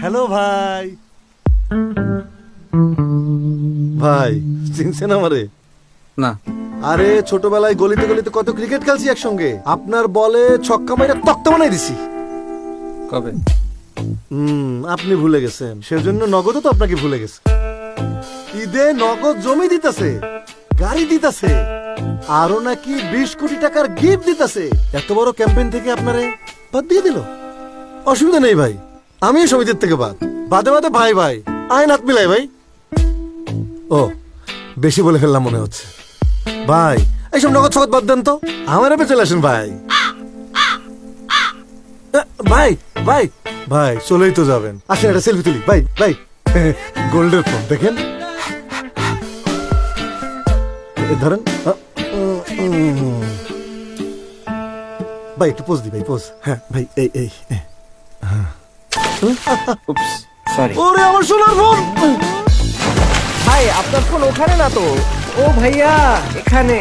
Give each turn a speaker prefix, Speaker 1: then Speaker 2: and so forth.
Speaker 1: Hello ভাই। ভাই চিনছেন আমারে?
Speaker 2: না।
Speaker 1: আরে ছোটবেলায় গলিতে গলিতে কত ক্রিকেট খেলছি একসঙ্গে। আপনার বলে ছক্কা মাইরা তক্তা বানাই দিছি।
Speaker 2: কবে?
Speaker 1: আপনি ভুলে গেছেন, সেজন্য নগদও তো আপনাকে ভুলে গেছে। ঈদে নগদ জমি দিতেছে, গাড়ি দিতেছে, আরো নাকি 20 কোটি টাকার গিফট দিতেছে। এত বড় ক্যাম্পেইন থেকে আপনারে বাদ দিয়ে দিল। অসুবিধা নেই ভাই, আমি সমিতির থেকে বাদে বাদে ভাই ভাই আইন হাত মিলাই ভাই। ও বেশি বলে ফেললাম মনে হচ্ছে। ভাই এইসব নগদ ছগদ বাদ দেন তো, আমার এপে চলে আসেন ভাই। ভাই ভাই ভাই চলেই তো যাবেন, আসেন একটা সেলফি তুলি। ভাই ভাই গোল্ডের ফোন দেখেন, ধরেন ভাই একটু পোজ দি ভাই, পোজ। হ্যাঁ ভাই এই এই
Speaker 2: উপস, সরি।
Speaker 1: ওরে আমার সোনার ফোন।
Speaker 3: ভাই আপনার ফোন ওখানে না তো। ও ভাইয়া এখানে।